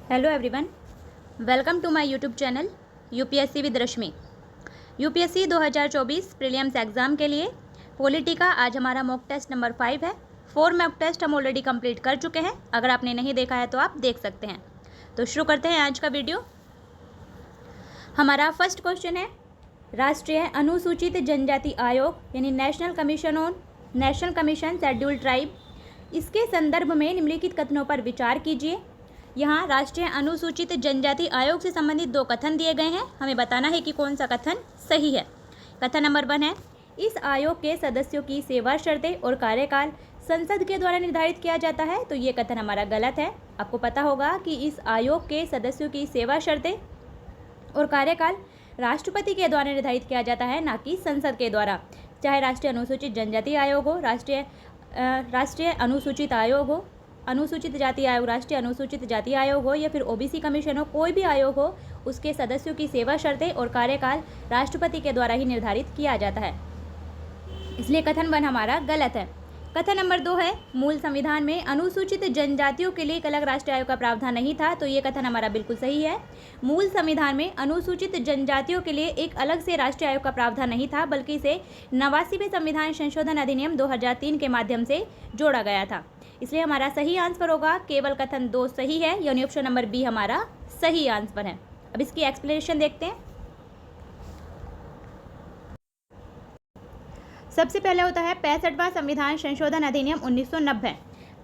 Hello everyone, welcome to my YouTube channel UPSC with Rashmi. UPSC 2024 prelims exam के लिए polity का आज हमारा मॉक टेस्ट नंबर 5 है। 4 मॉक टेस्ट हम ऑलरेडी कंप्लीट कर चुके हैं। अगर आपने नहीं देखा है तो आप देख सकते हैं। तो शुरू करते हैं आज का वीडियो। हमारा फर्स्ट क्वेश्चन है, राष्ट्रीय अनुसूचित जनजाति आयोग यानी नेशनल कमीशन शेड्यूल्ड ट्राइब, इसके संदर्भ में निम्नलिखित कथनों पर विचार कीजिए। यहाँ राष्ट्रीय अनुसूचित जनजाति आयोग से संबंधित 2 कथन दिए गए हैं, हमें बताना है कि कौन सा कथन सही है। कथन नंबर 1 है, इस आयोग के सदस्यों की सेवा शर्तें और कार्यकाल संसद के द्वारा निर्धारित किया जाता है। तो ये कथन हमारा गलत है। आपको पता होगा कि इस आयोग के सदस्यों की सेवा शर्तें और कार्यकाल राष्ट्रपति के द्वारा निर्धारित किया जाता है, ना कि संसद के द्वारा। चाहे राष्ट्रीय अनुसूचित जनजाति आयोग हो, राष्ट्रीय अनुसूचित आयोग हो, अनुसूचित जाति आयोग, राष्ट्रीय अनुसूचित जाति आयोग हो, या फिर ओबीसी कमीशन हो, कोई भी आयोग हो, उसके सदस्यों की सेवा शर्तें और कार्यकाल राष्ट्रपति के द्वारा ही निर्धारित किया जाता है। इसलिए कथन 1 हमारा गलत है। कथन नंबर 2 है, मूल संविधान में अनुसूचित जनजातियों के लिए एक अलग राष्ट्रीय आयोग का प्रावधान नहीं था। तो ये कथन हमारा बिल्कुल सही है। मूल संविधान में अनुसूचित जनजातियों के लिए एक अलग से राष्ट्रीय आयोग का प्रावधान नहीं था, बल्कि इसे 89वें संविधान संशोधन अधिनियम 2003 के माध्यम से जोड़ा गया था। इसलिए हमारा सही आंसर होगा केवल कथन 2 सही है, यानी ऑप्शन नंबर बी हमारा सही आंसर है। अब इसकी एक्सप्लेनेशन देखते हैं। सबसे पहले होता है 65वां संविधान संशोधन अधिनियम 1990।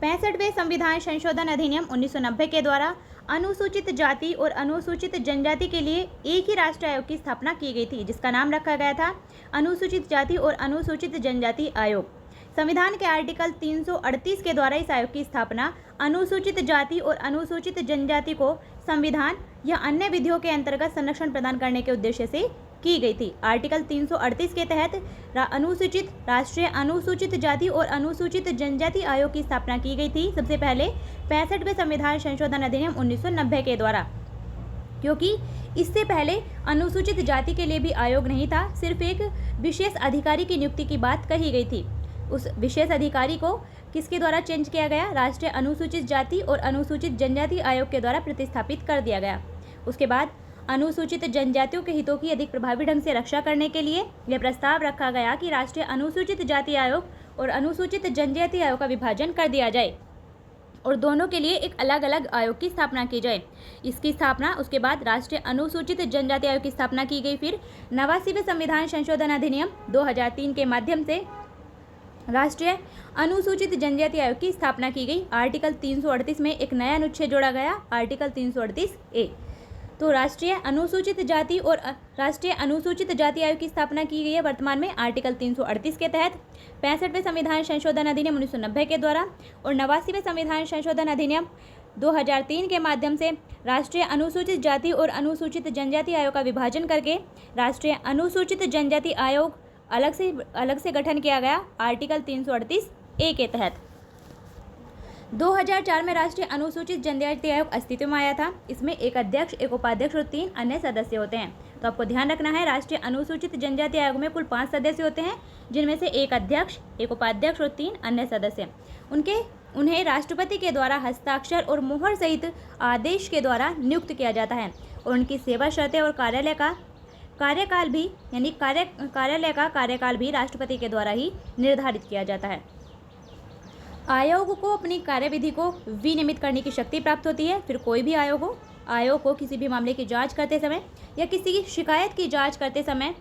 65वें संविधान संशोधन अधिनियम 1990 के द्वारा अनुसूचित जाति और अनुसूचित जनजाति के लिए एक ही राष्ट्रीय आयोग की स्थापना की गई थी, जिसका नाम रखा गया था अनुसूचित जाति और अनुसूचित जनजाति आयोग। संविधान के आर्टिकल 338 के द्वारा इस आयोग की स्थापना अनुसूचित जाति और अनुसूचित जनजाति को संविधान या अन्य विधियों के अंतर्गत संरक्षण प्रदान करने के उद्देश्य से की गई थी। आर्टिकल 338 के तहत राष्ट्रीय अनुसूचित जाति और अनुसूचित जनजाति आयोग की स्थापना की गई थी, सबसे पहले 65वें संविधान संशोधन अधिनियम 1990 के द्वारा। क्योंकि इससे पहले अनुसूचित जाति के लिए भी आयोग नहीं था, सिर्फ एक विशेष अधिकारी की नियुक्ति की बात कही गई थी। उस विशेष अधिकारी को किसके द्वारा चेंज किया गया? राष्ट्रीय अनुसूचित जाति और अनुसूचित जनजाति आयोग के द्वारा प्रतिस्थापित कर दिया गया। उसके बाद अनुसूचित जनजातियों के हितों की अधिक प्रभावी ढंग से रक्षा करने के लिए यह प्रस्ताव रखा गया कि राष्ट्रीय अनुसूचित जाति आयोग और अनुसूचित जनजाति आयोग का विभाजन कर दिया जाए और दोनों के लिए एक अलग अलग आयोग की स्थापना की जाए। इसकी स्थापना उसके बाद राष्ट्रीय अनुसूचित जनजाति आयोग की स्थापना की गई। फिर 89वें संविधान संशोधन अधिनियम 2003 के माध्यम से राष्ट्रीय अनुसूचित जनजाति आयोग की स्थापना की गई। आर्टिकल 338 में एक नया अनुच्छेद जोड़ा गया, आर्टिकल 338A। तो राष्ट्रीय अनुसूचित जाति और राष्ट्रीय अनुसूचित जाति आयोग की स्थापना की गई है वर्तमान में आर्टिकल 338 के तहत, 65वें संविधान संशोधन अधिनियम 1990 के द्वारा और 89वें संविधान संशोधन अधिनियम 2003 के माध्यम से राष्ट्रीय अनुसूचित जाति और अनुसूचित जनजाति आयोग का विभाजन करके राष्ट्रीय अनुसूचित जनजाति आयोग अलग से गठन किया गया आर्टिकल 338A के तहत। 2004 में राष्ट्रीय अनुसूचित जनजाति आयोग अस्तित्व में आया था। इसमें एक अध्यक्ष, एक उपाध्यक्ष और 3 अन्य सदस्य होते हैं। तो आपको ध्यान रखना है, राष्ट्रीय अनुसूचित जनजाति आयोग में कुल 5 सदस्य होते हैं, जिनमें से एक अध्यक्ष, एक उपाध्यक्ष और 3 अन्य सदस्य। उन्हें राष्ट्रपति के द्वारा हस्ताक्षर और मुहर सहित आदेश के द्वारा नियुक्त किया जाता है और उनकी सेवा शर्तें और कार्यालय का कार्यकाल भी राष्ट्रपति के द्वारा ही निर्धारित किया जाता है। आयोग को अपनी कार्यविधि को विनियमित करने की शक्ति प्राप्त होती है। फिर कोई भी आयोग को किसी भी मामले की जांच करते समय या किसी की शिकायत की जांच करते समय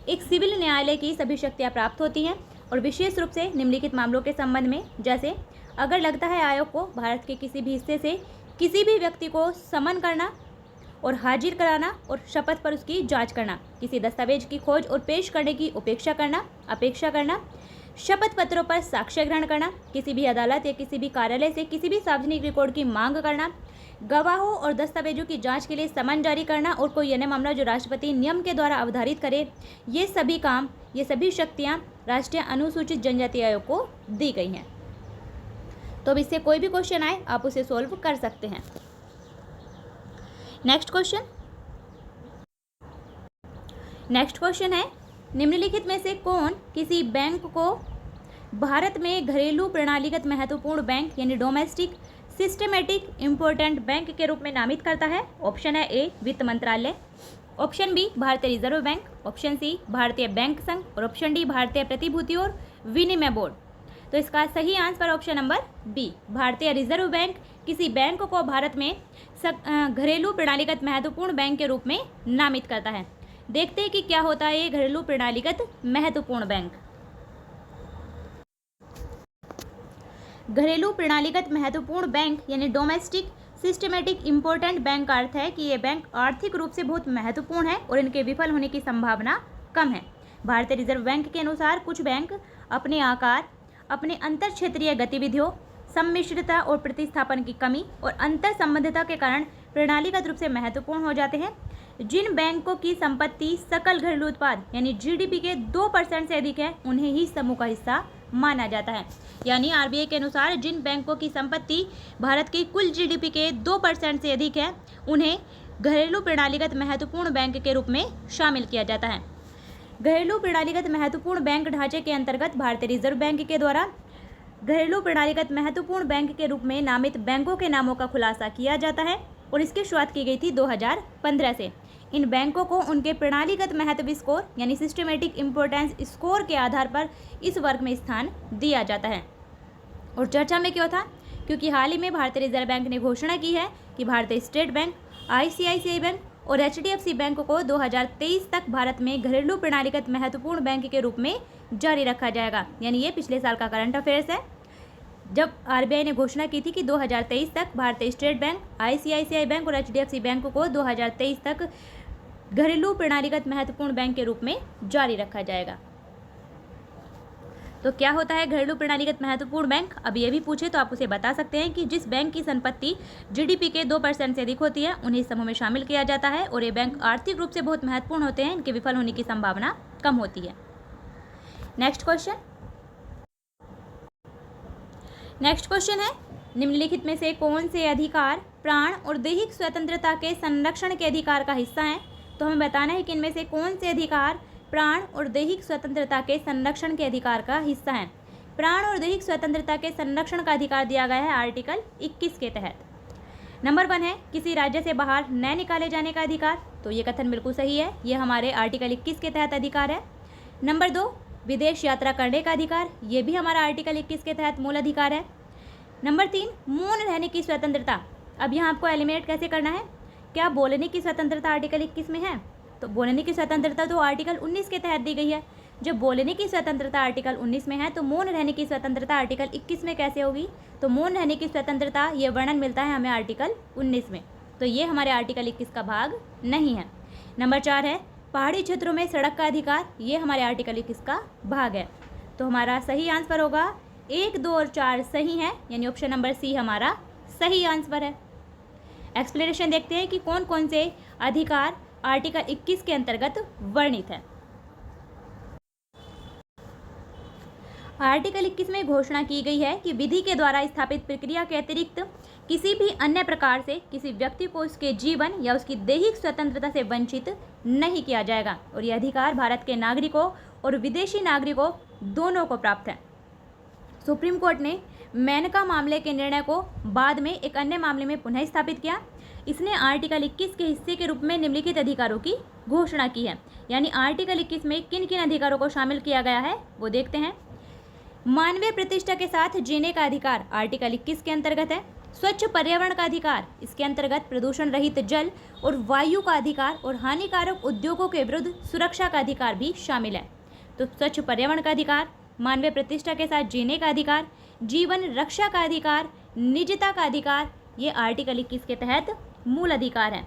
एक सिविल न्यायालय की सभी शक्तियां प्राप्त होती हैं और विशेष रूप से निम्नलिखित मामलों के संबंध में, जैसे अगर लगता है आयोग को भारत के किसी भी हिस्से से किसी भी व्यक्ति को समन करना और हाजिर कराना और शपथ पर उसकी जाँच करना, किसी दस्तावेज की खोज और पेश करने की अपेक्षा करना, शपथ पत्रों पर साक्ष्य ग्रहण करना, किसी भी अदालत या किसी भी कार्यालय से किसी भी सार्वजनिक रिकॉर्ड की मांग करना, गवाहों और दस्तावेजों की जांच के लिए समन जारी करना और कोई अन्य मामला जो राष्ट्रपति नियम के द्वारा अवधारित करे, ये सभी शक्तियां राष्ट्रीय अनुसूचित जनजाति आयोग को दी गई हैं। तो अब इससे कोई भी क्वेश्चन आए आप उसे सोल्व कर सकते हैं। नेक्स्ट क्वेश्चन है, निम्नलिखित में से कौन किसी बैंक को भारत में घरेलू प्रणालीगत महत्वपूर्ण बैंक यानी डोमेस्टिक सिस्टमेटिक इम्पोर्टेंट बैंक के रूप में नामित करता है? ऑप्शन है ए वित्त मंत्रालय, ऑप्शन बी भारतीय रिजर्व बैंक, ऑप्शन सी भारतीय बैंक संघ और ऑप्शन डी भारतीय प्रतिभूति और विनिमय बोर्ड। तो इसका सही आंसर ऑप्शन नंबर बी भारतीय रिजर्व बैंक किसी बैंक को भारत में घरेलू प्रणालीगत महत्वपूर्ण बैंक के रूप में नामित करता है। देखते हैं कि क्या होता है ये घरेलू प्रणालीगत महत्वपूर्ण बैंक। घरेलू प्रणालीगत महत्वपूर्ण बैंक यानी डोमेस्टिक सिस्टमेटिक इम्पोर्टेंट बैंक का अर्थ है कि ये बैंक आर्थिक रूप से बहुत महत्वपूर्ण है और इनके विफल होने की संभावना कम है। भारतीय रिजर्व बैंक के अनुसार कुछ बैंक अपने आकार, अपने अंतर क्षेत्रीय गतिविधियों, सम्मिश्रता और प्रतिस्थापन की कमी और अंतर संबंधिता के कारण प्रणालीगत रूप से महत्वपूर्ण हो जाते हैं। जिन बैंकों की संपत्ति सकल घरेलू उत्पाद यानी जीडीपी के 2% से अधिक है उन्हें ही समूह का हिस्सा माना जाता है। यानी आरबीआई के अनुसार जिन बैंकों की संपत्ति भारत की कुल जीडीपी के 2% से अधिक है उन्हें घरेलू प्रणालीगत महत्वपूर्ण बैंक के रूप में शामिल किया जाता है। घरेलू प्रणालीगत महत्वपूर्ण बैंक ढांचे के अंतर्गत भारतीय रिजर्व बैंक के द्वारा घरेलू प्रणालीगत महत्वपूर्ण बैंक के रूप में नामित बैंकों के नामों का खुलासा किया जाता है और इसकी शुरुआत की गई थी 2015 से। इन बैंकों को उनके प्रणालीगत महत्व स्कोर यानी सिस्टमेटिक इम्पोर्टेंस स्कोर के आधार पर इस वर्ग में स्थान दिया जाता है। और चर्चा में क्यों था? क्योंकि हाल ही में भारतीय रिजर्व बैंक ने घोषणा की है कि भारतीय स्टेट बैंक, आईसीआईसीआई बैंक और एचडीएफसी बैंक को 2023 तक भारत में घरेलू प्रणालीगत महत्वपूर्ण बैंक के रूप में जारी रखा जाएगा। यानी ये पिछले साल का करंट अफेयर्स है, जब आरबीआई ने घोषणा की थी कि 2023 तक भारतीय स्टेट बैंक, आईसीआईसीआई बैंक और एचडीएफसी बैंक को 2023 तक घरेलू प्रणालीगत महत्वपूर्ण बैंक के रूप में जारी रखा जाएगा। तो क्या होता है घरेलू प्रणालीगत महत्वपूर्ण बैंक? अब ये भी पूछे तो आप उसे बता सकते हैं कि जिस बैंक की संपत्ति जीडीपी के 2% से अधिक होती है उन्हें इस समूह में शामिल किया जाता है और ये बैंक आर्थिक रूप से बहुत महत्वपूर्ण होते हैं, इनके विफल होने की संभावना कम होती है। नेक्स्ट क्वेश्चन है, निम्नलिखित में से कौन से अधिकार प्राण और दैहिक स्वतंत्रता के संरक्षण के अधिकार का हिस्सा हैं? तो हमें बताना है कि इनमें से कौन से अधिकार प्राण और दैहिक स्वतंत्रता के संरक्षण के अधिकार का हिस्सा है। प्राण और दैहिक स्वतंत्रता के संरक्षण का अधिकार दिया गया है आर्टिकल 21 के तहत। नंबर 1 है किसी राज्य से बाहर न निकाले जाने का अधिकार। तो ये कथन बिल्कुल सही है, ये हमारे आर्टिकल 21 के तहत अधिकार है। नंबर 2 विदेश यात्रा करने का अधिकार, ये भी हमारा आर्टिकल 21 के तहत मूल अधिकार है। नंबर 3 मौन रहने की स्वतंत्रता। अब यहाँ आपको एलिमिनेट कैसे करना है? क्या बोलने की स्वतंत्रता आर्टिकल 21 में है? तो बोलने की स्वतंत्रता तो आर्टिकल 19 के तहत दी गई है। जब बोलने की स्वतंत्रता आर्टिकल 19 में है तो मौन रहने की स्वतंत्रता आर्टिकल 21 में कैसे होगी? तो मौन रहने की स्वतंत्रता ये वर्णन मिलता है हमें आर्टिकल 19 में, तो ये हमारे आर्टिकल 21 का भाग नहीं है। नंबर 4 है पहाड़ी क्षेत्रों में सड़क का अधिकार, ये हमारे आर्टिकल 21 का भाग है। तो हमारा सही आंसर होगा 1, 2 और 4 सही है, यानी ऑप्शन नंबर सी हमारा सही आंसर है। एक्सप्लेनेशन देखते हैं कि कौन कौन से अधिकार आर्टिकल 21 के अंतर्गत वर्णित है। आर्टिकल 21 में घोषणा की गई है कि विधि के द्वारा स्थापित प्रक्रिया के अतिरिक्त किसी भी अन्य प्रकार से किसी व्यक्ति को उसके जीवन या उसकी दैहिक स्वतंत्रता से वंचित नहीं किया जाएगा और यह अधिकार भारत के नागरिकों और विदेशी नागरिकों दोनों को प्राप्त है। सुप्रीम कोर्ट ने मेनका मामले के निर्णय को बाद में एक अन्य मामले में पुनः स्थापित किया। इसने आर्टिकल 21 के हिस्से के रूप में निम्नलिखित अधिकारों की घोषणा की है। यानी आर्टिकल 21 में किन किन अधिकारों को शामिल किया गया है वो देखते हैं। मानवीय प्रतिष्ठा के साथ जीने का अधिकार आर्टिकल 21 के अंतर्गत है। स्वच्छ पर्यावरण का अधिकार, इसके अंतर्गत प्रदूषण रहित जल और वायु का अधिकार और हानिकारक उद्योगों के विरुद्ध सुरक्षा का अधिकार भी शामिल है। तो स्वच्छ पर्यावरण का अधिकार, मानवीय प्रतिष्ठा के साथ जीने का अधिकार, जीवन रक्षा का अधिकार, निजता का अधिकार, ये आर्टिकल 21 के तहत मूल अधिकार हैं।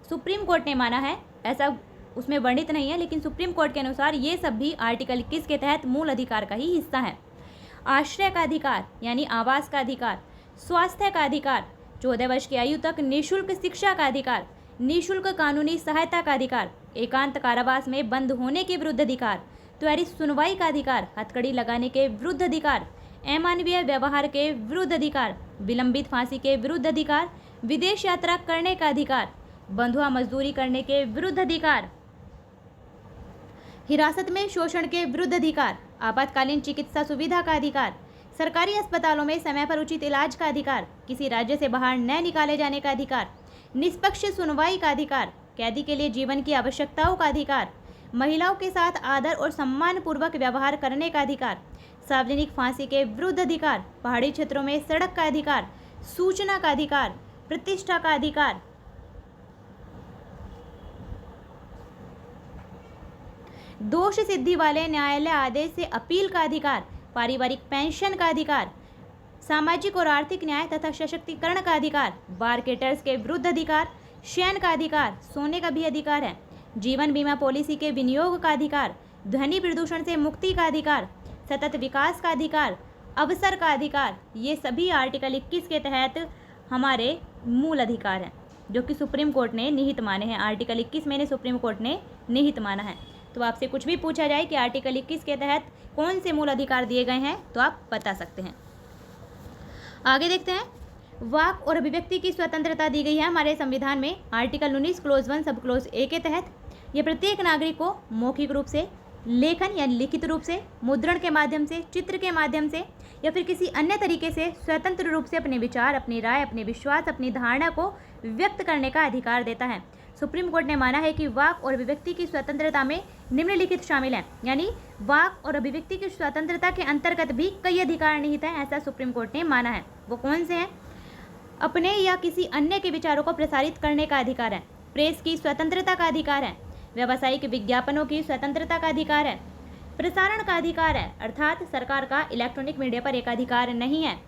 सुप्रीम कोर्ट ने माना है, ऐसा उसमें वर्णित नहीं है, लेकिन सुप्रीम कोर्ट के अनुसार ये सब भी आर्टिकल 21 के तहत मूल अधिकार का ही हिस्सा है। आश्रय का अधिकार यानी आवास का अधिकार, स्वास्थ्य का अधिकार, 14 वर्ष की आयु तक निःशुल्क शिक्षा का अधिकार, निःशुल्क कानूनी सहायता का अधिकार, एकांत कारावास में बंद होने के विरुद्ध अधिकार, त्वरित सुनवाई का अधिकार, हथकड़ी लगाने के विरुद्ध अधिकार, अमानवीय व्यवहार के विरुद्ध अधिकार, विलंबित फांसी के विरुद्ध अधिकार, विदेश यात्रा करने का अधिकार, बंधुआ मजदूरी करने के विरुद्ध अधिकार, हिरासत में शोषण के विरुद्ध अधिकार, आपातकालीन चिकित्सा सुविधा का अधिकार, सरकारी अस्पतालों में समय पर उचित इलाज का अधिकार, किसी राज्य से बाहर न निकाले जाने का अधिकार, निष्पक्ष सुनवाई का अधिकार, कैदी के लिए जीवन की आवश्यकताओं का अधिकार, महिलाओं के साथ आदर और सम्मान पूर्वक व्यवहार करने का अधिकार, सार्वजनिक फांसी के विरुद्ध अधिकार, पहाड़ी क्षेत्रों में सड़क का अधिकार, सूचना का अधिकार, प्रतिष्ठा का अधिकार, दोष सिद्धि वाले न्यायालय आदेश से अपील का अधिकार, पारिवारिक पेंशन का अधिकार, सामाजिक और आर्थिक न्याय तथा सशक्तिकरण का अधिकार, मार्केटर्स के विरुद्ध अधिकार, शयन का अधिकार, सोने का भी अधिकार है, जीवन बीमा पॉलिसी के विनियोग का अधिकार, ध्वनि प्रदूषण से मुक्ति का अधिकार, सतत विकास का अधिकार, अवसर का अधिकार, ये सभी आर्टिकल 21 के तहत हमारे मूल अधिकार हैं जो कि सुप्रीम कोर्ट ने निहित माने हैं। आर्टिकल 21 में सुप्रीम कोर्ट ने निहित माना है। तो आपसे कुछ भी पूछा जाए कि आर्टिकल 21 के तहत कौन से मूल अधिकार दिए गए हैं तो आप बता सकते हैं। आगे देखते हैं। वाक और अभिव्यक्ति की स्वतंत्रता दी गई है हमारे संविधान में आर्टिकल 19 क्लोज 1 सब क्लोज ए के तहत। ये प्रत्येक नागरिक को मौखिक रूप से, लेखन या लिखित रूप से, मुद्रण के माध्यम से, चित्र के माध्यम से या फिर किसी अन्य तरीके से स्वतंत्र रूप से अपने विचार, अपनी राय, अपने विश्वास, अपनी धारणा को व्यक्त करने का अधिकार देता है। सुप्रीम कोर्ट ने माना है कि वाक और अभिव्यक्ति की स्वतंत्रता में निम्नलिखित शामिल हैं, यानी वाक और अभिव्यक्ति की स्वतंत्रता के अंतर्गत भी कई अधिकार निहित हैं, ऐसा सुप्रीम कोर्ट ने माना है। वो कौन से हैं? अपने या किसी अन्य के विचारों को प्रसारित करने का अधिकार है, प्रेस की स्वतंत्रता का अधिकार है, व्यावसायिक विज्ञापनों की स्वतंत्रता का अधिकार है, प्रसारण का अधिकार है, अर्थात सरकार का इलेक्ट्रॉनिक मीडिया पर एकाधिकार नहीं है।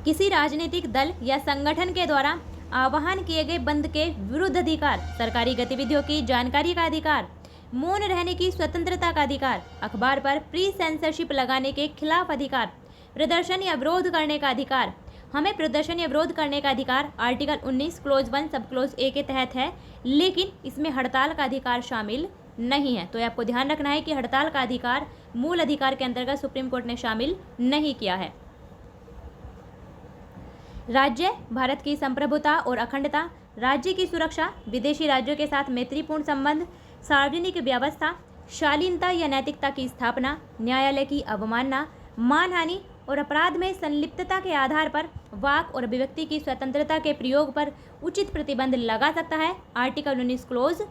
किसी राजनीतिक दल या संगठन के द्वारा आह्वान किए गए बंद के विरुद्ध अधिकार, सरकारी गतिविधियों की जानकारी का अधिकार, मौन रहने की स्वतंत्रता का अधिकार, अखबार पर प्री सेंसरशिप लगाने के खिलाफ अधिकार, प्रदर्शन या विरोध करने का अधिकार। हमें प्रदर्शन या विरोध करने का अधिकार आर्टिकल 19 क्लोज 1 सब क्लोज ए के तहत है, लेकिन इसमें हड़ताल का अधिकार शामिल नहीं है। तो आपको ध्यान रखना है कि हड़ताल का अधिकार मूल अधिकार के अंतर्गत सुप्रीम कोर्ट ने शामिल नहीं किया है। राज्य, भारत की संप्रभुता और अखंडता, राज्य की सुरक्षा, विदेशी राज्यों के साथ मैत्रीपूर्ण संबंध, सार्वजनिक व्यवस्था, शालीनता या नैतिकता की स्थापना, न्यायालय की अवमानना, मानहानि और अपराध में संलिप्तता के आधार पर वाक और अभिव्यक्ति की स्वतंत्रता के प्रयोग पर उचित प्रतिबंध लगा सकता है आर्टिकल 19 क्लोज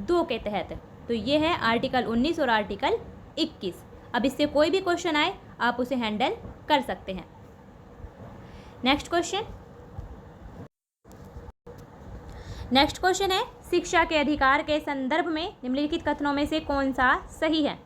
2 के तहत। तो ये है आर्टिकल 19 और आर्टिकल 21। अब इससे कोई भी क्वेश्चन आए आप उसे हैंडल कर सकते हैं। नेक्स्ट क्वेश्चन है, शिक्षा के अधिकार के संदर्भ में निम्नलिखित कथनों में से कौन सा सही है?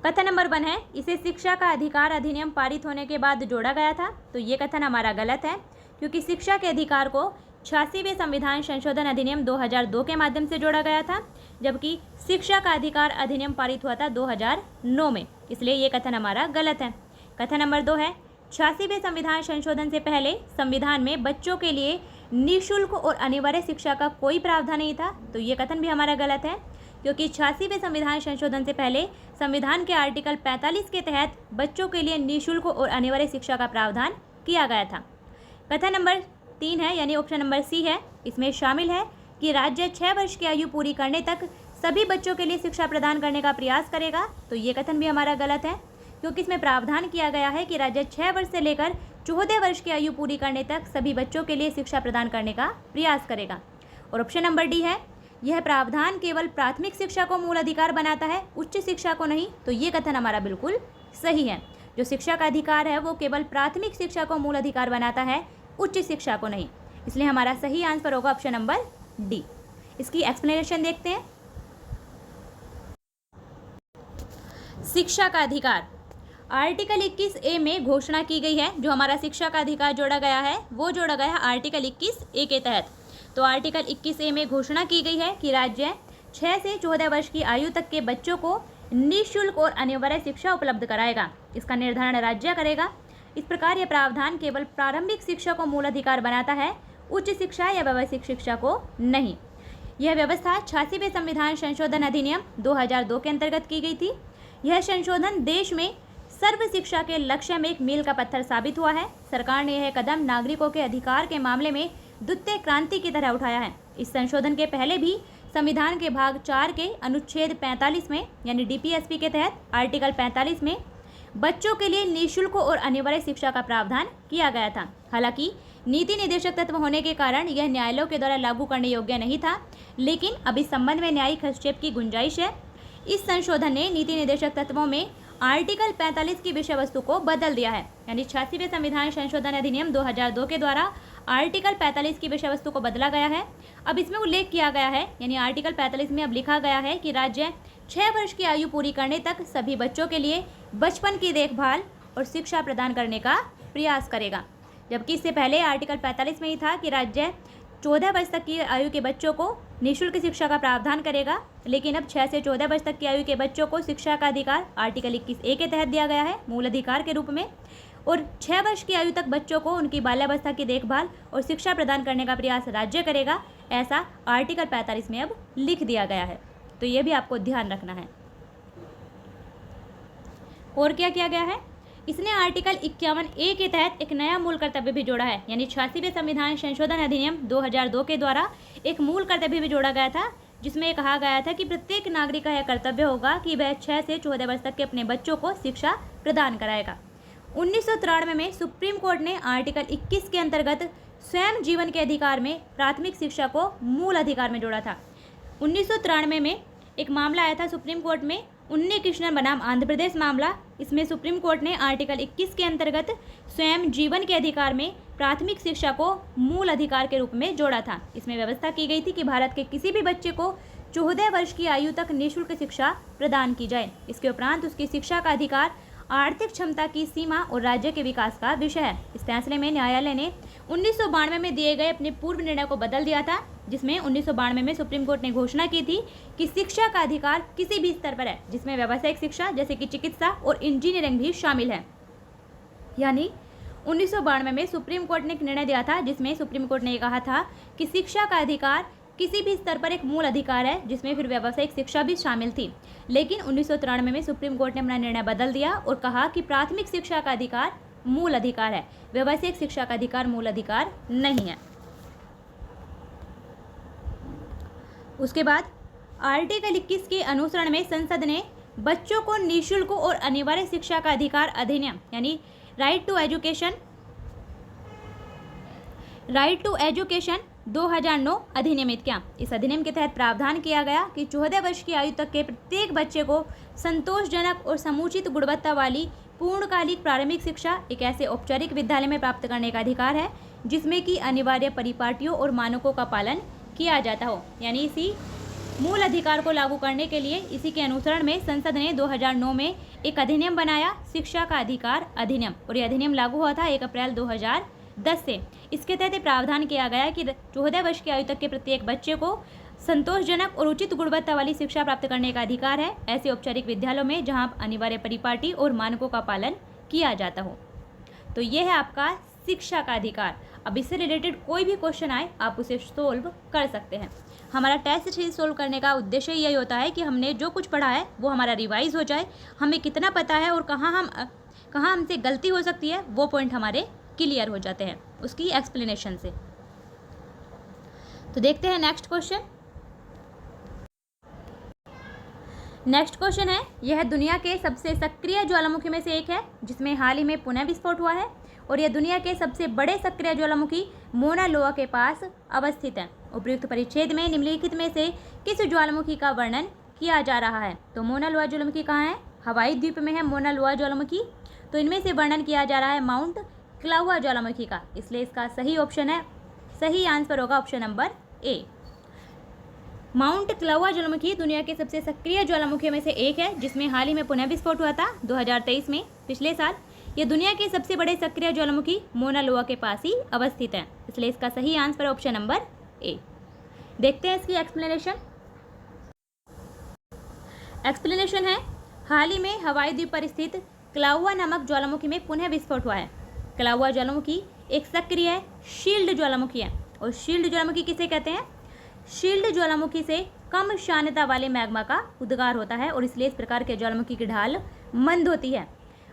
कथन नंबर 1 है, इसे शिक्षा का अधिकार अधिनियम पारित होने के बाद जोड़ा गया था। तो ये कथन हमारा गलत है, क्योंकि शिक्षा के अधिकार को 86वें संविधान संशोधन अधिनियम 2002 के माध्यम से जोड़ा गया था, जबकि शिक्षा का अधिकार अधिनियम पारित हुआ था 2009 में, इसलिए ये कथन हमारा गलत है। कथन नंबर 2 है, 86वें संविधान संशोधन से पहले संविधान में बच्चों के लिए निःशुल्क और अनिवार्य शिक्षा का कोई प्रावधान नहीं था। तो ये कथन भी हमारा गलत है, क्योंकि 86वें संविधान संशोधन से पहले संविधान के आर्टिकल 45 के तहत बच्चों के लिए निःशुल्क और अनिवार्य शिक्षा का प्रावधान किया गया था। कथन नंबर 3 है, यानी ऑप्शन नंबर सी है, इसमें शामिल है कि राज्य 6 वर्ष की आयु पूरी करने तक सभी बच्चों के लिए शिक्षा प्रदान करने का प्रयास करेगा। तो ये कथन भी हमारा गलत है, क्योंकि इसमें प्रावधान किया गया है कि राज्य 6 वर्ष से लेकर 14 वर्ष की आयु पूरी करने तक सभी बच्चों के लिए शिक्षा प्रदान करने का प्रयास करेगा। और ऑप्शन नंबर डी है, यह प्रावधान केवल प्राथमिक शिक्षा को मूल अधिकार बनाता है, उच्च शिक्षा को नहीं। तो ये कथन हमारा बिल्कुल सही है। जो शिक्षा का अधिकार है वो केवल प्राथमिक शिक्षा को मूल अधिकार बनाता है, उच्च शिक्षा को नहीं। इसलिए हमारा सही आंसर होगा ऑप्शन नंबर डी। इसकी एक्सप्लेनेशन देखते हैं। शिक्षा का अधिकार आर्टिकल 21A में घोषणा की गई है। जो हमारा शिक्षा का अधिकार जोड़ा गया है वो जोड़ा गया है आर्टिकल 21A के तहत। तो आर्टिकल 21A में घोषणा की गई है कि राज्य 6 से 14 वर्ष की आयु तक के बच्चों को निःशुल्क और अनिवार्य शिक्षा उपलब्ध कराएगा। इसका निर्धारण राज्य करेगा। इस प्रकार यह प्रावधान केवल प्रारंभिक शिक्षा को मूल अधिकार बनाता है, उच्च शिक्षा या व्यावसायिक शिक्षा को नहीं। यह व्यवस्था 86वें संविधान संशोधन अधिनियम 2002 के अंतर्गत की गई थी। यह संशोधन देश में सर्व शिक्षा के लक्ष्य में एक मील का पत्थर साबित हुआ है। सरकार ने यह कदम नागरिकों के अधिकार के मामले में द्वितीय क्रांति की तरह उठाया है। इस संशोधन के पहले भी संविधान के भाग 4 के अनुच्छेद 45 में यानी डीपीएसपी के तहत आर्टिकल 45 में बच्चों के लिए निःशुल्क और अनिवार्य शिक्षा का प्रावधान किया गया था। हालांकि नीति निर्देशक तत्व होने के कारण यह न्यायालयों के द्वारा लागू करने योग्य नहीं था, लेकिन अब इस संबंध में न्यायिक हस्तक्षेप की गुंजाइश है। इस संशोधन ने नीति निर्देशक तत्वों में आर्टिकल 45 की विषय वस्तु को बदल दिया है, यानी 86वें संविधान संशोधन अधिनियम 2002 के द्वारा आर्टिकल 45 की विषय वस्तु को बदला गया है। अब इसमें उल्लेख किया गया है, यानी आर्टिकल 45 में अब लिखा गया है कि राज्य 6 वर्ष की आयु पूरी करने तक सभी बच्चों के लिए बचपन की देखभाल और शिक्षा प्रदान करने का प्रयास करेगा, जबकि इससे पहले आर्टिकल 45 में ही था कि राज्य 14 वर्ष तक की आयु के बच्चों को निःशुल्क शिक्षा का प्रावधान करेगा। लेकिन अब 6 से 14 वर्ष तक की आयु के बच्चों को शिक्षा का अधिकार आर्टिकल 21A के तहत दिया गया है मूल अधिकार के रूप में, और 6 वर्ष की आयु तक बच्चों को उनकी बाल्यावस्था की देखभाल और शिक्षा प्रदान करने का प्रयास राज्य करेगा, ऐसा आर्टिकल 45 में अब लिख दिया गया है। तो ये भी आपको ध्यान रखना है। और क्या किया गया है, इसने आर्टिकल 51A के तहत एक नया मूल कर्तव्य भी जोड़ा है, यानी 86वें संविधान संशोधन अधिनियम 2002 के द्वारा एक मूल कर्तव्य भी जोड़ा गया था, जिसमें कहा गया था कि प्रत्येक नागरिक का यह कर्तव्य होगा कि वह 6 से 14 वर्ष तक के अपने बच्चों को शिक्षा प्रदान कराएगा। 1993 में सुप्रीम कोर्ट ने आर्टिकल 21 के अंतर्गत स्वयं जीवन के अधिकार में प्राथमिक शिक्षा को मूल अधिकार में जोड़ा था। 1993 में एक मामला आया था सुप्रीम कोर्ट में, उन्नी कृष्णन बनाम आंध्र प्रदेश मामला। इसमें सुप्रीम कोर्ट ने आर्टिकल 21 के अंतर्गत स्वयं जीवन के अधिकार में प्राथमिक शिक्षा को मूल अधिकार के रूप में जोड़ा था। इसमें व्यवस्था की गई थी कि भारत के किसी भी बच्चे को 14 वर्ष की आयु तक निःशुल्क शिक्षा प्रदान की जाए। इसके उपरांत उसकी शिक्षा का अधिकार आर्थिक क्षमता की सीमा और राज्य के विकास का विषय है। इस फैसले में न्यायालय ने 1992 में दिए गए अपने पूर्व निर्णय को बदल दिया था, जिसमें 1992 में सुप्रीम कोर्ट ने घोषणा की थी कि शिक्षा का अधिकार किसी भी स्तर पर है, जिसमें व्यावसायिक शिक्षा जैसे कि चिकित्सा और इंजीनियरिंग भी शामिल है। यानी 1992 में सुप्रीम कोर्ट ने एक निर्णय दिया था, जिसमें सुप्रीम कोर्ट ने ये कहा था कि शिक्षा का अधिकार किसी भी स्तर पर एक मूल अधिकार है, जिसमें फिर व्यावसायिक शिक्षा भी शामिल थी। लेकिन 1993 में सुप्रीम कोर्ट ने अपना निर्णय बदल दिया और कहा कि प्राथमिक शिक्षा का अधिकार मूल अधिकार है, व्यावसायिक शिक्षा का अधिकार मूल अधिकार नहीं है। उसके बाद आर्टिकल 21 के अनुसरण में संसद ने बच्चों को निःशुल्क और अनिवार्य शिक्षा का अधिकार अधिनियम यानी राइट टू एजुकेशन 2009 अधिनियमित किया। इस अधिनियम के तहत प्रावधान किया गया कि 14 वर्ष की आयु तक के प्रत्येक बच्चे को संतोषजनक और समुचित गुणवत्ता वाली पूर्णकालिक प्रारंभिक शिक्षा एक ऐसे औपचारिक विद्यालय में प्राप्त करने का अधिकार है जिसमें कि अनिवार्य परिपाटियों और मानकों का पालन किया जाता हो। यानी इसी मूल अधिकार को लागू करने के लिए इसी के अनुसरण में संसद ने 2009 में एक अधिनियम बनाया, शिक्षा का अधिकार अधिनियम, और यह अधिनियम लागू हुआ था 1 अप्रैल 2010 से। इसके तहत प्रावधान किया गया कि 14 वर्ष की आयु तक के प्रत्येक बच्चे को संतोषजनक और उचित गुणवत्ता वाली शिक्षा प्राप्त करने का अधिकार है ऐसे औपचारिक विद्यालयों में जहां अनिवार्य परिपाटी और मानकों का पालन किया जाता हो। तो यह है आपका शिक्षा का अधिकार। अब इससे रिलेटेड कोई भी क्वेश्चन आए आप उसे सोल्व कर सकते हैं। हमारा टेस्ट सीरीज सोल्व करने का उद्देश्य यही होता है कि हमने जो कुछ पढ़ा है वो हमारा रिवाइज हो जाए, हमें कितना पता है और कहाँ हमसे गलती हो सकती है वो पॉइंट हमारे क्लियर हो जाते हैं उसकी एक्सप्लेनेशन से। तो देखते हैं नेक्स्ट क्वेश्चन। नेक्स्ट क्वेश्चन है, यह दुनिया के सबसे सक्रिय ज्वालामुखी में से एक है जिसमें हाल ही में पुनः विस्फोट हुआ है और यह दुनिया के सबसे बड़े सक्रिय ज्वालामुखी मोना लोआ के पास अवस्थित है। उपयुक्त परिच्छेद में निम्नलिखित में से किस ज्वालामुखी का वर्णन किया जा रहा है? तो मोना लोआ ज्वालामुखी कहाँ है? हवाई द्वीप में है मोना लोआ ज्वालामुखी। तो इनमें से वर्णन किया जा रहा है माउंट क्लाउआ ज्वालामुखी का, इसलिए इसका सही ऑप्शन है, सही आंसर होगा ऑप्शन नंबर ए। माउंट क्लाउआ ज्वालामुखी दुनिया के सबसे सक्रिय ज्वालामुखियों में से एक है जिसमें हाल ही में पुनः विस्फोट हुआ था 2023 में, पिछले साल। यह दुनिया के सबसे बड़े सक्रिय ज्वालामुखी मोना लोआ के पास ही अवस्थित है, इसलिए इसका सही आंसर ऑप्शन नंबर ए। देखते हैं इसकी एक्सप्लेनेशन। एक्सप्लेनेशन है, हाल ही में हवाई द्वीप पर स्थित क्लाउआ नामक ज्वालामुखी में पुनः विस्फोट हुआ है। क्लाउआ ज्वालामुखी एक सक्रिय शील्ड ज्वालामुखी है और शील्ड ज्वालामुखी किसे कहते हैं? शील्ड ज्वालामुखी से कम शानता वाले मैग्मा का उद्गार होता है और इसलिए इस प्रकार के ज्वालामुखी की ढाल मंद होती है।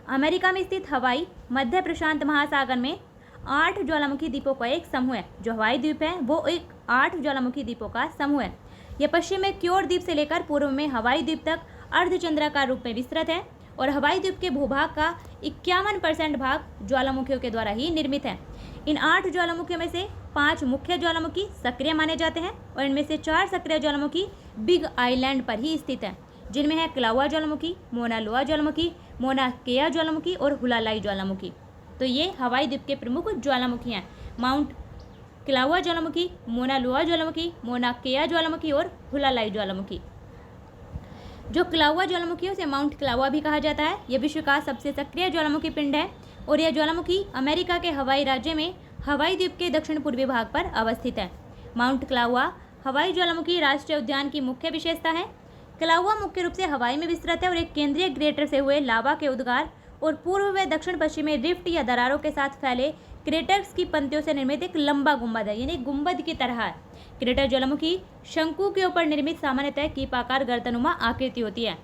अमेरिका में स्थित हवाई मध्य प्रशांत महासागर में 8 ज्वालामुखी द्वीपों का एक समूह है। जो हवाई द्वीप है वो एक 8 ज्वालामुखी द्वीपों का समूह है। यह पश्चिम में क्योर द्वीप से लेकर पूर्व में हवाई द्वीप तक अर्धचंद्राकार रूप में विस्तृत है और हवाई द्वीप के भूभाग का 51% भाग ज्वालामुखियों के द्वारा ही निर्मित है। इन 8 ज्वालामुखियों में से 5 मुख्य ज्वालामुखी सक्रिय माने जाते हैं और इनमें से 4 सक्रिय ज्वालामुखी बिग आइलैंड पर ही स्थित हैं, जिनमें है क्लाउआ ज्वालामुखी, मोना लोआ ज्वालामुखी, मोना केआ ज्वालामुखी और हुलालाई ज्वालामुखी। तो ये हवाई द्वीप के प्रमुख ज्वालामुखी हैं, माउंट क्लाउआ ज्वालामुखी, मोना लोआ ज्वालामुखी, मोना केआ ज्वालामुखी और हुलालाई ज्वालामुखी। जो क्लाउआ ज्वालामुखियों से माउंट क्लाउआ भी कहा जाता है, यह विश्व का सबसे सक्रिय ज्वालामुखी पिंड है और यह ज्वालामुखी अमेरिका के हवाई राज्य में हवाई द्वीप के दक्षिण पूर्वी भाग पर अवस्थित है। माउंट क्लाउआ हवाई ज्वालामुखी राष्ट्रीय उद्यान की मुख्य विशेषता है। क्लाउआ मुख्य रूप से हवाई में विस्तृत है और एक केंद्रीय क्रेटर से हुए लावा के उद्गार और पूर्व व दक्षिण पश्चिम में रिफ्ट या दरारों के साथ फैले क्रेटर्स की पंक्तियों से निर्मित एक लंबा गुंबद है, यानी गुंबद की तरह है। क्रेटर ज्वालामुखी शंकु के ऊपर निर्मित सामान्यतः कीपाकार गर्तनुमा आकृति होती है।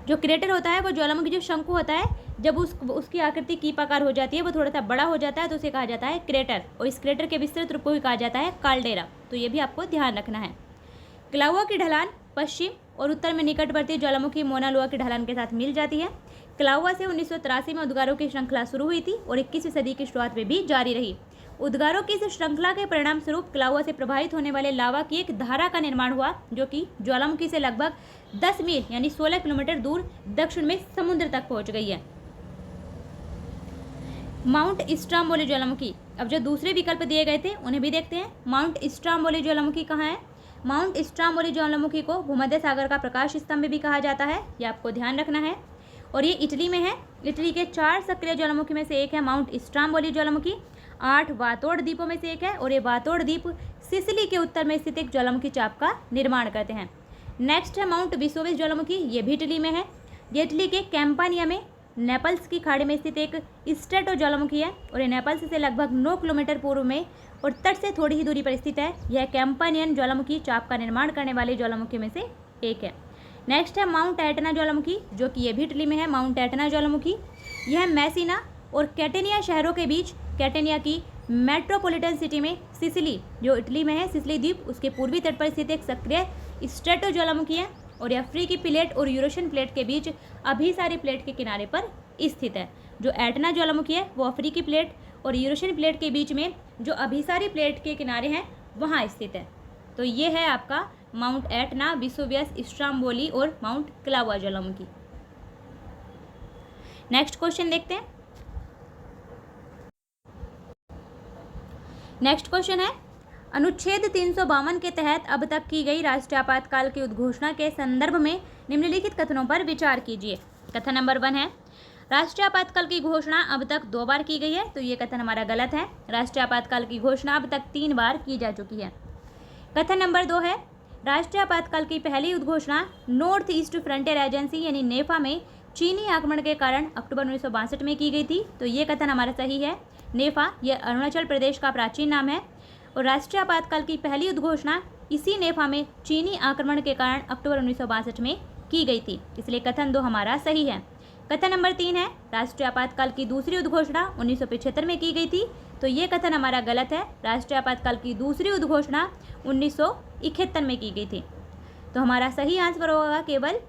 जो क्रेटर होता है वो ज्वालामुखी जो शंकु होता है, जब उसकी आकृति कीपाकार हो जाती है, वो थोड़ा सा बड़ा हो जाता है तो उसे कहा जाता है क्रेटर और इस क्रेटर के विस्तृत रूप को भी कहा जाता है काल्डेरा। तो ये भी आपको ध्यान रखना है। क्लाउआ की ढलान पश्चिम और उत्तर में निकटवर्ती ज्वालामुखी मोना लोआ की ढलान के साथ मिल जाती है। क्लाउआ से 1983 में उद्गारों की श्रृंखला शुरू हुई थी और 21वीं सदी की शुरुआत में भी जारी रही। उद्गारों की इस श्रृंखला के परिणाम स्वरूप क्लाउआ से प्रभावित होने वाले लावा की एक धारा का निर्माण हुआ, जो कि ज्वालामुखी से लगभग 10 मील यानी 16 किलोमीटर दूर दक्षिण में समुद्र तक पहुंच गई है। माउंट स्ट्रोम्बोली ज्वालामुखी, अब जो दूसरे विकल्प दिए गए थे उन्हें भी देखते हैं। माउंट स्ट्रोम्बोली ज्वालामुखी कहाँ है? माउंट स्ट्रोम्बोली ज्वालामुखी को भूमध्य सागर का प्रकाश स्तंभ भी कहा जाता है, यह आपको ध्यान रखना है। और ये इटली में है। इटली के 4 सक्रिय ज्वालामुखी में से एक है माउंट स्ट्रोम्बोली ज्वालामुखी। 8 वातोड़ द्वीपों में से एक है और ये वातोड़ द्वीप सिसिली के उत्तर में स्थित एक ज्वालामुखी चाप का निर्माण करते हैं। नेक्स्ट है माउंट वेसुवियस ज्वालामुखी, ये भी इटली में है। ये इटली के कैंपानिया में नेपल्स की खाड़ी में स्थित एक स्ट्रेटो ज्वालामुखी है और ये नेपल्स से लगभग 9 किलोमीटर पूर्व में और तट से थोड़ी ही दूरी पर स्थित है। यह कैंपानियन ज्वालामुखी चाप का निर्माण करने वाले ज्वालामुखी में से एक है। नेक्स्ट है माउंट एटना ज्वालामुखी, जो कि ये भी इटली में है। माउंट एटना ज्वालामुखी यह मैसिना और कैटेनिया शहरों के बीच कैटेनिया की मेट्रोपॉलिटन सिटी में सिसिली, जो इटली में है, सिसिली द्वीप उसके पूर्वी तट पर स्थित एक सक्रिय स्ट्रेटो ज्वालामुखी है और यह अफ्रीकी प्लेट और यूरेशियन प्लेट के बीच अभिसारी प्लेट के किनारे पर स्थित है। जो एटना ज्वालामुखी है वो अफ्रीकी प्लेट और यूरेशियन प्लेट के बीच में जो अभिसारी प्लेट के किनारे हैं वहाँ स्थित है। तो ये है आपका माउंट एटना, वेसुवियस, स्ट्रोम्बोली और माउंट क्लाउआ ज्वालामुखी। नेक्स्ट क्वेश्चन देखते हैं। नेक्स्ट क्वेश्चन है, अनुच्छेद 352 के तहत अब तक की गई राष्ट्रीय आपातकाल की उद्घोषणा के संदर्भ में निम्नलिखित कथनों पर विचार कीजिए। कथन नंबर 1 है, राष्ट्रीय आपातकाल की घोषणा अब तक 2 बार की गई है, तो ये कथन हमारा गलत है। राष्ट्रीय आपातकाल की घोषणा अब तक 3 बार की जा चुकी है। कथन नंबर 2 है, राष्ट्रीय आपातकाल की पहली उद्घोषणा नॉर्थ ईस्ट फ्रंटियर एजेंसी यानी नेफा में चीनी आक्रमण के कारण अक्टूबर 1962 में की गई थी, तो ये कथन हमारा सही है। नेफा यह अरुणाचल प्रदेश का प्राचीन नाम है और राष्ट्रीय आपातकाल की पहली उद्घोषणा इसी नेफा में चीनी आक्रमण के कारण अक्टूबर 1962 में की गई थी, इसलिए कथन 2 हमारा सही है। कथन नंबर 3 है, राष्ट्रीय आपातकाल की दूसरी उद्घोषणा 1975 में की गई थी, तो ये कथन हमारा गलत है। राष्ट्रीय आपातकाल की दूसरी उद्घोषणा 1971 में की गई थी। तो हमारा सही आंसर होगा केवल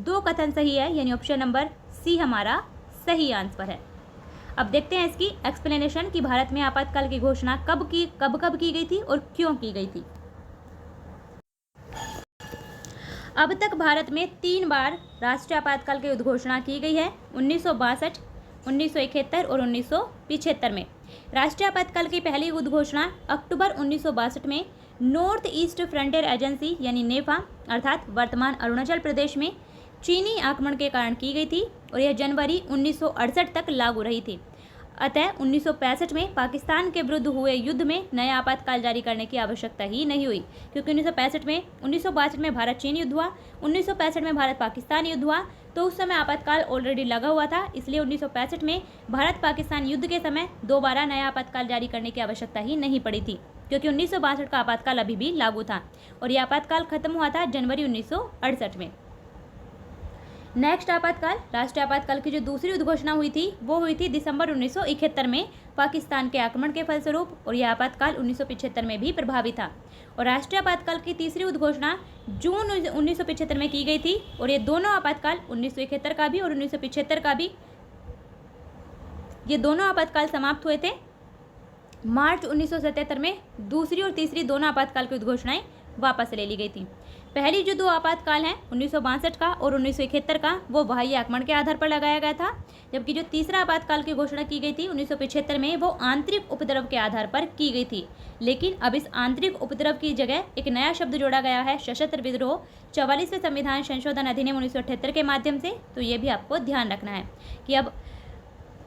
2 कथन सही है, यानी ऑप्शन नंबर सी हमारा सही आंसर है। अब देखते हैं इसकी एक्सप्लेनेशन कि भारत में आपातकाल की घोषणा कब की गई थी और क्यों की गई थी। अब तक भारत में 3 बार राष्ट्रीय आपातकाल की उद्घोषणा की गई है, 1962, 1971 और 1975 में। राष्ट्रीय आपातकाल की पहली उद्घोषणा अक्टूबर 1962 में नॉर्थ ईस्ट फ्रंटियर एजेंसी यानी नेफा अर्थात वर्तमान अरुणाचल प्रदेश में चीनी आक्रमण के कारण की गई थी और यह जनवरी 1968 तक लागू रही थी। अतः 1965 में पाकिस्तान के विरुद्ध हुए युद्ध में नया आपातकाल जारी करने की आवश्यकता ही नहीं हुई, क्योंकि 1962 में भारत चीन युद्ध हुआ, 1965 में भारत पाकिस्तान युद्ध हुआ, तो उस समय आपातकाल ऑलरेडी लगा हुआ था। इसलिए 1965 में भारत पाकिस्तान युद्ध के समय दोबारा नया आपातकाल जारी करने की आवश्यकता ही नहीं पड़ी थी, क्योंकि 1962 का आपातकाल अभी भी लागू था और यह आपातकाल खत्म हुआ था जनवरी 1968 में। नेक्स्ट आपातकाल, राष्ट्रीय आपातकाल की जो दूसरी उद्घोषणा हुई थी वो हुई थी दिसंबर 1971 में पाकिस्तान के आक्रमण के फलस्वरूप, और यह आपातकाल 1975 में भी प्रभावी था। और राष्ट्रीय आपातकाल की तीसरी उद्घोषणा जून 1975 में की गई थी, और ये दोनों आपातकाल 1971 का भी और 1975 का भी, ये दोनों आपातकाल समाप्त हुए थे मार्च 1977 में। दूसरी और तीसरी दोनों आपातकाल की उद्घोषणाएं वापस ले ली गई थी। पहली जो दो आपातकाल हैं 1962 का और 1971 का, वो बाह्य आक्रमण के आधार पर लगाया गया था, जबकि जो तीसरा आपातकाल की घोषणा की गई थी 1975 में, वो आंतरिक उपद्रव के आधार पर की गई थी। लेकिन अब इस आंतरिक उपद्रव की जगह एक नया शब्द जोड़ा गया है, सशस्त्र विद्रोह, 44वें संविधान संशोधन अधिनियम 1978 के माध्यम से। तो ये भी आपको ध्यान रखना है कि अब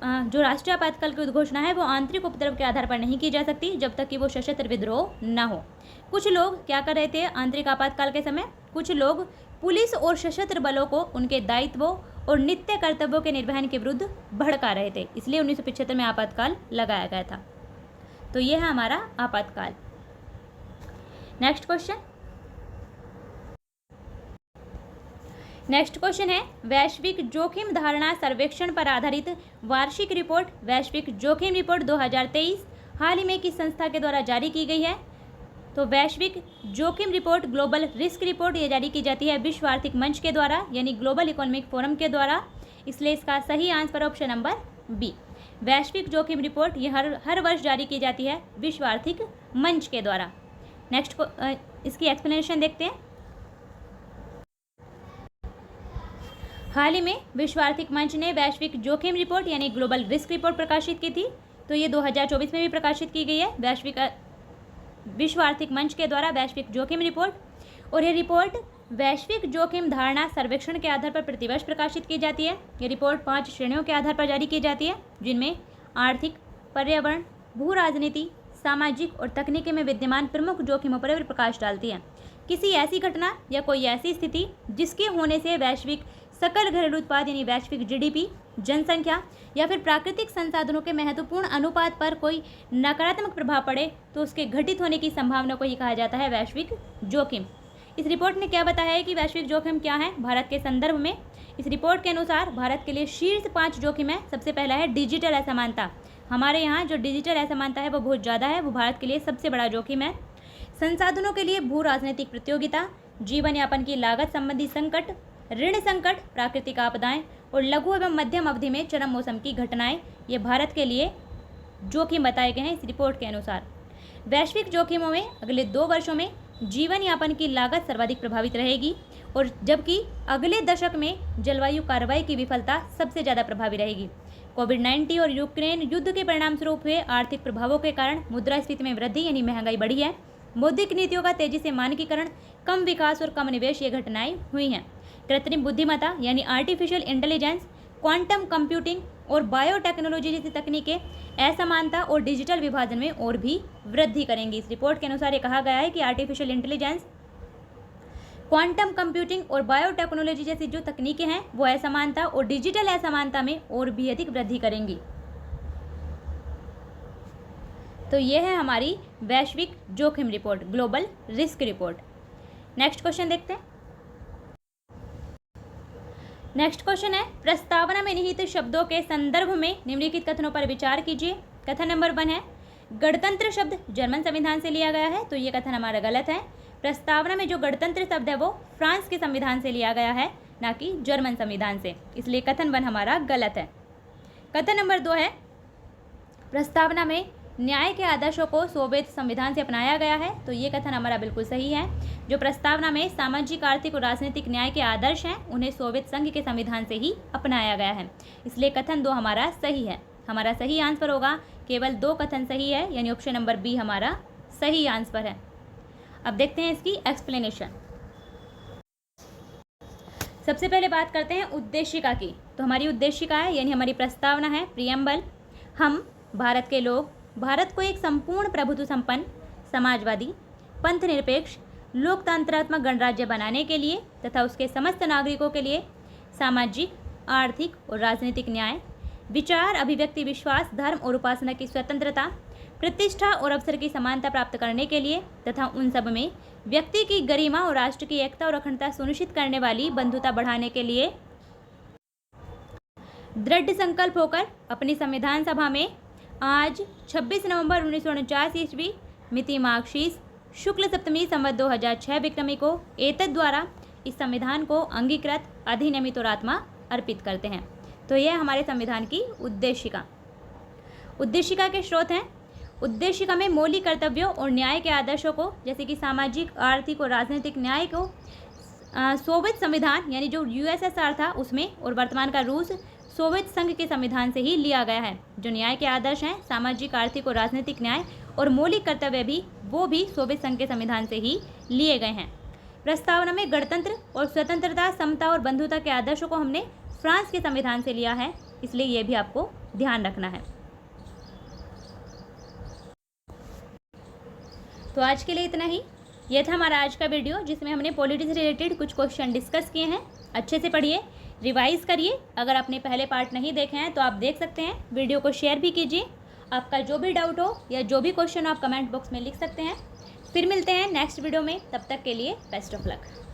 जो राष्ट्रीय आपातकाल की उद्घोषणा है वो आंतरिक उपद्रव के आधार पर नहीं की जा सकती जब तक कि वो सशस्त्र विद्रोह न हो। कुछ लोग क्या कर रहे थे आंतरिक आपातकाल के समय, कुछ लोग पुलिस और सशस्त्र बलों को उनके दायित्वों और नित्य कर्तव्यों के निर्वहन के विरुद्ध भड़का रहे थे, इसलिए 1975 में आपातकाल लगाया गया था। तो ये है हमारा आपातकाल। नेक्स्ट क्वेश्चन है वैश्विक जोखिम धारणा सर्वेक्षण पर आधारित वार्षिक रिपोर्ट, वैश्विक जोखिम रिपोर्ट 2023 हाल ही में किस संस्था के द्वारा जारी की गई है? तो वैश्विक जोखिम रिपोर्ट, ग्लोबल रिस्क रिपोर्ट, ये जारी की जाती है विश्व आर्थिक मंच के द्वारा, यानी ग्लोबल इकोनॉमिक फोरम के द्वारा, इसलिए इसका सही आंसर ऑप्शन नंबर बी। वैश्विक जोखिम रिपोर्ट ये हर वर्ष जारी की जाती है विश्व आर्थिक मंच के द्वारा। नेक्स्ट इसकी एक्सप्लेनेशन देखते हैं। हाल ही में विश्व आर्थिक मंच ने वैश्विक जोखिम रिपोर्ट यानी ग्लोबल रिस्क रिपोर्ट प्रकाशित की थी, तो ये 2024 में भी प्रकाशित की गई है विश्व आर्थिक मंच के द्वारा वैश्विक जोखिम रिपोर्ट। और ये रिपोर्ट वैश्विक जोखिम धारणा सर्वेक्षण के आधार पर प्रतिवर्ष प्रकाशित की जाती है। ये रिपोर्ट 5 श्रेणियों के आधार पर जारी की जाती है, जिनमें आर्थिक, पर्यावरण, भू राजनीति, सामाजिक और तकनीकी में विद्यमान प्रमुख जोखिमों पर प्रकाश डालती है। किसी ऐसी घटना या कोई ऐसी स्थिति जिसके होने से वैश्विक सकल घरेलू उत्पाद यानी वैश्विक जीडीपी, जनसंख्या या फिर प्राकृतिक संसाधनों के महत्वपूर्ण अनुपात पर कोई नकारात्मक प्रभाव पड़े, तो उसके घटित होने की संभावना को ही कहा जाता है वैश्विक जोखिम। इस रिपोर्ट ने क्या बताया है कि वैश्विक जोखिम क्या है भारत के संदर्भ में? इस रिपोर्ट के अनुसार भारत के लिए शीर्ष 5 जोखिम है। सबसे पहला है डिजिटल असमानता। हमारे यहाँ जो डिजिटल असमानता है वो बहुत ज़्यादा है, वो भारत के लिए सबसे बड़ा जोखिम है। संसाधनों के लिए भू राजनीतिक प्रतियोगिता, जीवन यापन की लागत संबंधी संकट, ऋण संकट, प्राकृतिक आपदाएं और लघु एवं मध्यम अवधि में चरम मौसम की घटनाएं, ये भारत के लिए जोखिम बताए गए हैं इस रिपोर्ट के अनुसार। वैश्विक जोखिमों में अगले 2 वर्षों में जीवन यापन की लागत सर्वाधिक प्रभावित रहेगी, और जबकि अगले दशक में जलवायु कार्रवाई की विफलता सबसे ज़्यादा प्रभावी रहेगी। कोविड-19 और यूक्रेन युद्ध के परिणामस्वरूप हुए आर्थिक प्रभावों के कारण मुद्रास्फीति में वृद्धि यानी महंगाई बढ़ी है। मौद्रिक नीतियों का तेजी से मानकीकरण, कम विकास और कम निवेश, ये घटनाएं हुई हैं। कृत्रिम बुद्धिमत्ता यानी आर्टिफिशियल इंटेलिजेंस, क्वांटम कंप्यूटिंग और बायोटेक्नोलॉजी जैसी तकनीकें असमानता और डिजिटल विभाजन में और भी वृद्धि करेंगी। इस रिपोर्ट के अनुसार ये कहा गया है कि आर्टिफिशियल इंटेलिजेंस, क्वांटम कंप्यूटिंग और बायोटेक्नोलॉजी जैसी जो तकनीकें हैं वो असमानता और डिजिटल असमानता में और भी अधिक वृद्धि करेंगी। तो ये है हमारी वैश्विक जोखिम report, global risk report. Next question देखते हैं। नेक्स्ट क्वेश्चन है प्रस्तावना में निहित शब्दों के संदर्भ में निम्नलिखित कथनों पर विचार कीजिए। कथन नंबर 1 है गणतंत्र शब्द जर्मन संविधान से लिया गया है, तो ये कथन हमारा गलत है। प्रस्तावना में जो गणतंत्र शब्द है वो फ्रांस के संविधान से लिया गया है, ना कि जर्मन संविधान से, इसलिए कथन 1 हमारा गलत है। कथन नंबर 2 है प्रस्तावना में न्याय के आदर्शों को सोवियत संविधान से अपनाया गया है, तो ये कथन हमारा बिल्कुल सही है। जो प्रस्तावना में सामाजिक, आर्थिक और राजनीतिक न्याय के आदर्श हैं उन्हें सोवियत संघ के संविधान से ही अपनाया गया है, इसलिए कथन 2 हमारा सही है। हमारा सही आंसर होगा केवल 2 कथन सही है, यानी ऑप्शन नंबर बी हमारा सही आंसर है। अब देखते हैं इसकी एक्सप्लेनेशन। सबसे पहले बात करते हैं उद्देशिका की। तो हमारी उद्देशिका है यानी हमारी प्रस्तावना है प्रियम्बल। हम भारत के लोग भारत को एक संपूर्ण प्रभुत्व संपन्न, समाजवादी, पंथ निरपेक्ष, लोकतंत्रात्मक गणराज्य बनाने के लिए तथा उसके समस्त नागरिकों के लिए सामाजिक, आर्थिक और राजनीतिक न्याय, विचार, अभिव्यक्ति, विश्वास, धर्म और उपासना की स्वतंत्रता, प्रतिष्ठा और अवसर की समानता प्राप्त करने के लिए तथा उन सब में व्यक्ति की गरिमा और राष्ट्र की एकता और अखंडता सुनिश्चित करने वाली बंधुता बढ़ाने के लिए दृढ़ संकल्प होकर अपनी संविधान सभा में आज 26 नवंबर 1949 ईस्वी मिति मार्गशीर्ष शुक्ल सप्तमी संवत 2006 विक्रमी को एतद द्वारा इस संविधान को अंगीकृत अधिनियमित और आत्मा अर्पित करते हैं। तो यह हमारे संविधान की उद्देशिका के स्रोत हैं। उद्देशिका में मौलिक कर्तव्यों और न्याय के आदर्शों को, जैसे कि सामाजिक, आर्थिक और राजनीतिक न्याय को सोवियत संविधान यानी जो यूएसएसआर था उसमें, और वर्तमान का रूस सोवियत संघ के संविधान से ही लिया गया है। जो न्याय के आदर्श हैं, सामाजिक, आर्थिक और राजनीतिक न्याय और मौलिक कर्तव्य भी, वो भी सोवियत संघ के संविधान से ही लिए गए हैं। प्रस्तावना में गणतंत्र और स्वतंत्रता, समता और बंधुता के आदर्शों को हमने फ्रांस के संविधान से लिया है, इसलिए ये भी आपको ध्यान रखना है। तो आज के लिए इतना ही। यह था हमारा आज का वीडियो, जिसमें हमने पॉलिटी से रिलेटेड कुछ क्वेश्चन डिस्कस किए हैं। अच्छे से पढ़िए, रिवाइज करिए। अगर आपने पहले पार्ट नहीं देखे हैं तो आप देख सकते हैं। वीडियो को शेयर भी कीजिए। आपका जो भी डाउट हो या जो भी क्वेश्चन हो आप कमेंट बॉक्स में लिख सकते हैं। फिर मिलते हैं नेक्स्ट वीडियो में, तब तक के लिए बेस्ट ऑफ लक।